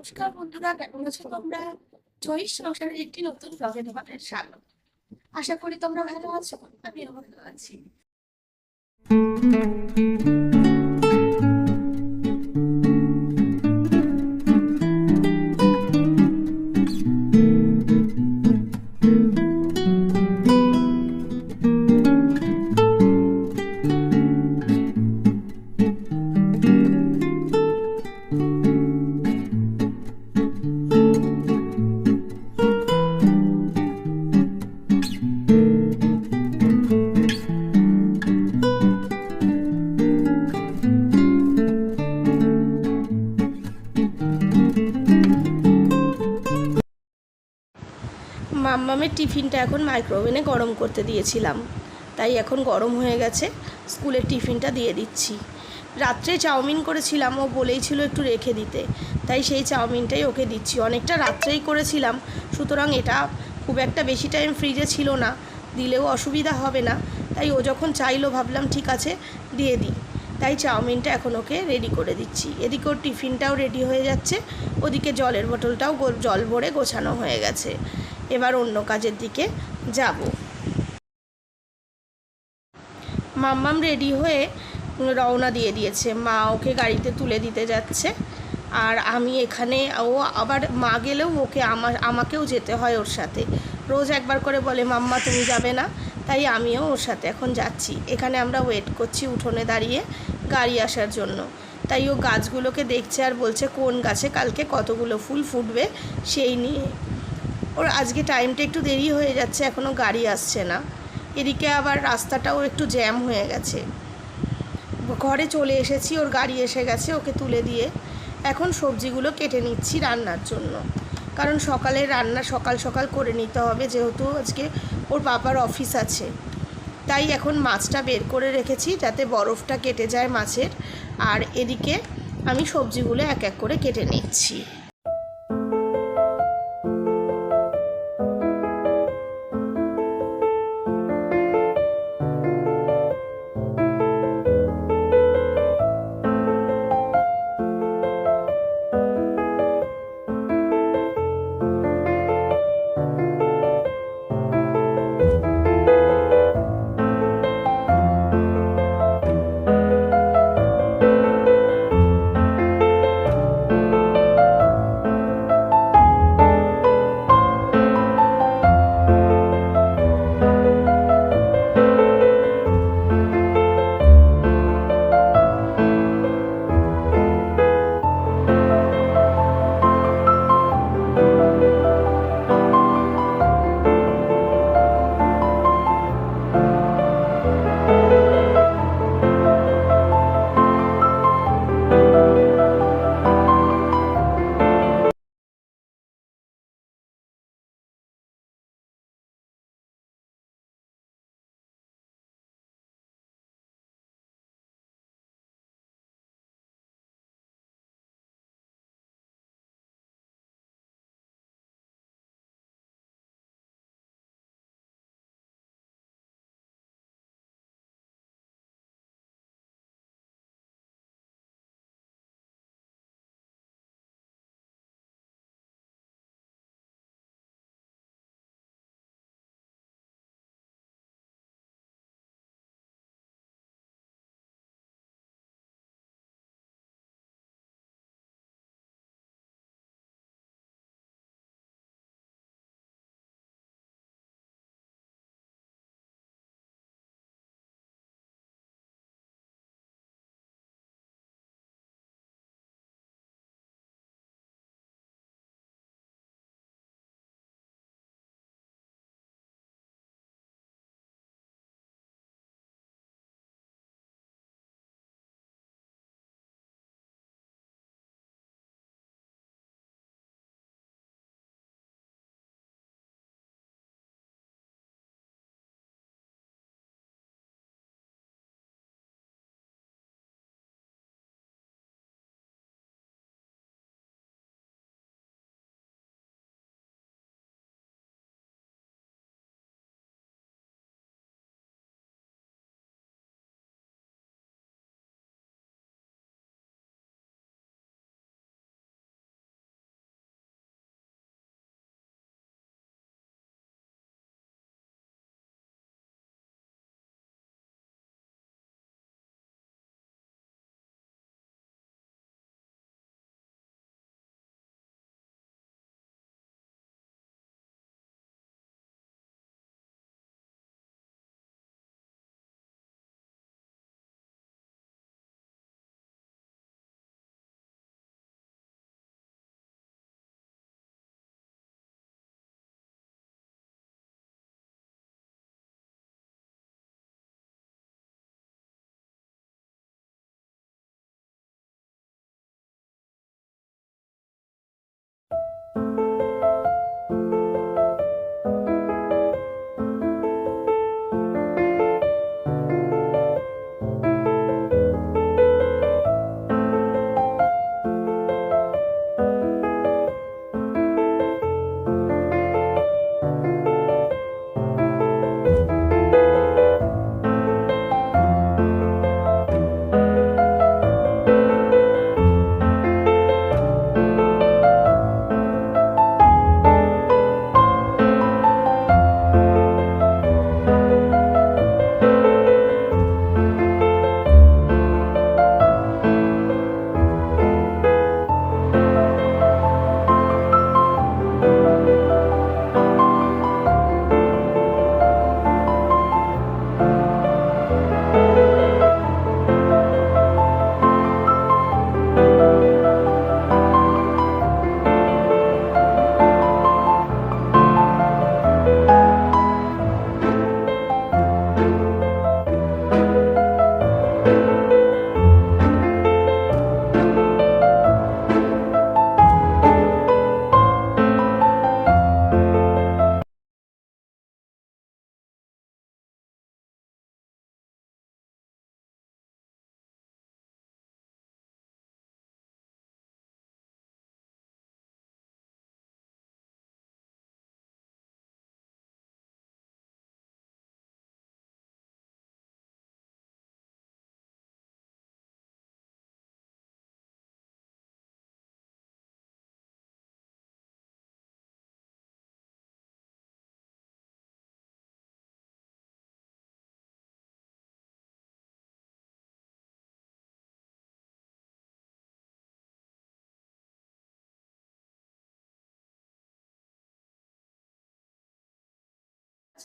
নমস্কার বন্ধুরা, কেমন আছো তোমরা? জয়ী সংসারের একটি নতুন ব্লগে তোমাদের স্বাগত। আশা করি তোমরা ভালো আছো, আমিও ভালো আছি। মাম্মামের টিফিনটা এখন মাইক্রোওভেনে গরম করতে দিয়েছিলাম, তাই এখন গরম হয়ে গেছে। স্কুলের টিফিনটা দিয়ে দিচ্ছি। রাত্রে চাউমিন করেছিলাম, ও বলেই ছিল একটু রেখে দিতে, তাই সেই চাউমিনটাই ওকে দিচ্ছি। অনেকটা রাত্রেই করেছিলাম, সুতরাং এটা খুব একটা বেশি টাইম ফ্রিজে ছিল না, দিলেও অসুবিধা হবে না। তাই ও যখন চাইলো ভাবলাম ঠিক আছে দিয়ে দিই, তাই চাউমিনটা এখন ওকে রেডি করে দিচ্ছি। এদিকে ওর টিফিনটাও রেডি হয়ে যাচ্ছে, ওদিকে জলের বোতলটাও জল ভরে গোছানো হয়ে গেছে। এবার অন্য কাজের দিকে যাব। মাম্মাম রেডি হয়ে রওনা দিয়ে দিয়েছে, মা ওকে গাড়িতে তুলে দিতে যাচ্ছে। আর আমি এখানে, ও আবার মা গেলেও ওকে আমাকেও যেতে হয় ওর সাথে। রোজ একবার করে বলে মাম্মা তুমি যাবে না, তাই আমিও ওর সাথে এখন যাচ্ছি। এখানে আমরা ওয়েট করছি উঠোনে দাঁড়িয়ে গাড়ি আসার জন্য। তাই ও গাছগুলোকে দেখছে আর বলছে কোন গাছে কালকে কতগুলো ফুল ফুটবে সেই নিয়ে। ওর আজকে টাইমটা একটু দেরি হয়ে যাচ্ছে, এখনও গাড়ি আসছে না। এদিকে আবার রাস্তাটাও একটু জ্যাম হয়ে গেছে। ঘরে চলে এসেছি, ওর গাড়ি এসে গেছে, ওকে তুলে দিয়ে এখন সবজিগুলো কেটে নিচ্ছি রান্নার জন্য। কারণ সকালে রান্না সকাল সকাল করে নিতে হবে, যেহেতু আজকে ওর বাবার অফিস আছে। তাই এখন মাছটা বের করে রেখেছি যাতে বরফটা কেটে যায় মাছের। আর এদিকে আমি সবজিগুলো এক এক করে কেটে নিচ্ছি।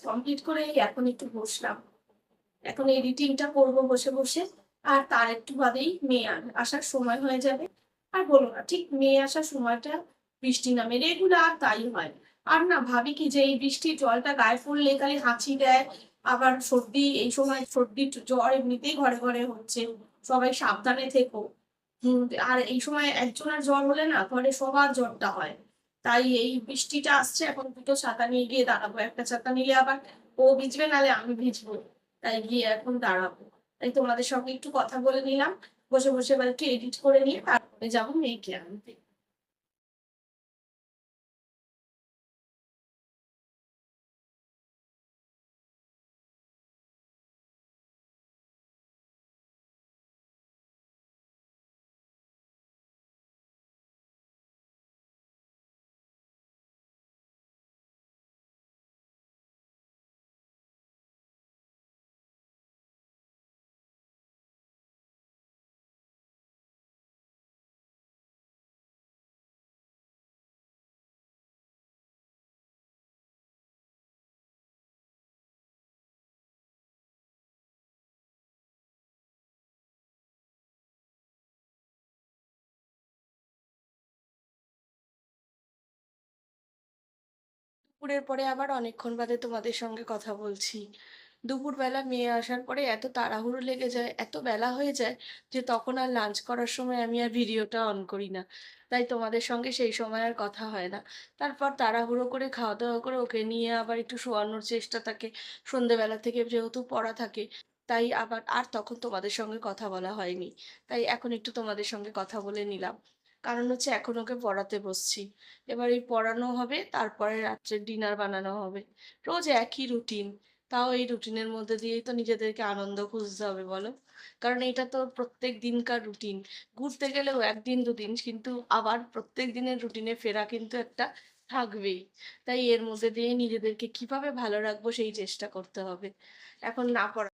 কমপ্লিট করে এই এখন একটু বসলাম। এখন এডিটিংটা করবো বসে বসে। আর তার একটু বাদেই মেয়ে আসার সময় হয়ে যাবে। আর বলো না, ঠিক মেয়ে আসার সময়টা বৃষ্টি নামে রেগুলার, তাই হয়। আর না ভাবি কি যে এই বৃষ্টির জলটা গায়ে পড়লে খালি হাঁচি দেয়, আবার সর্দি, এই সময় সর্দি জ্বর এমনিতেই ঘরে ঘরে হচ্ছে, সবাই সাবধানে থেকো। আর এই সময় একজনের জ্বর হলে না ঘরে সবার জ্বরটা হয়। তাই এই বৃষ্টিটা আসছে, এখন দুটো ছাতা নিয়ে গিয়ে দাঁড়াবো, একটা ছাতা নিলে আবার ও ভিজবে, নালে আমি ভিজবো। তাই গিয়ে এখন দাঁড়াবো। তাই তোমাদের সঙ্গে একটু কথা বলে নিলাম, বসে বসে এবার একটু এডিট করে নিয়ে তারপরে যাবো মেয়েকে আনতে। দুপুরের পরে আবার অনেকক্ষণ বাদে তোমাদের সঙ্গে কথা বলছি। দুপুরবেলা মেয়ে আসার পরে এত তাড়াহুড়ো লেগে যায়, এত বেলা হয়ে যায় যে তখন আর লাঞ্চ করার সময় আমি আর ভিডিওটা অন করি না। তাই তোমাদের সঙ্গে সেই সময় আর কথা হয় না। তারপর তাড়াহুড়ো করে খাওয়া দাওয়া করে ওকে নিয়ে আবার একটু শোয়ানোর চেষ্টা থাকে। সন্ধেবেলা থেকে যেহেতু পড়া থাকে, তাই আবার আর তখন তোমাদের সঙ্গে কথা বলা হয়নি। তাই এখন একটু তোমাদের সঙ্গে কথা বলে নিলাম। কারণ হচ্ছে এখন ওকে পড়াতে বসছি। এবার এই পড়ানো হবে, তারপরে রাত্রে ডিনার বানানো হবে। রোজ একই রুটিন। তাও এই রুটিনের মধ্যে দিয়েই তো নিজেদেরকে আনন্দ খুঁজতে হবে বলো। কারণ এটা তো প্রত্যেক দিনকার রুটিন। ঘুরতে গেলেও একদিন দুদিন, কিন্তু আবার প্রত্যেক দিনের রুটিনে ফেরা কিন্তু একটা থাকবেই। তাই এর মধ্যে দিয়ে নিজেদেরকে কিভাবে ভালো রাখবো সেই চেষ্টা করতে হবে। এখন না পড়া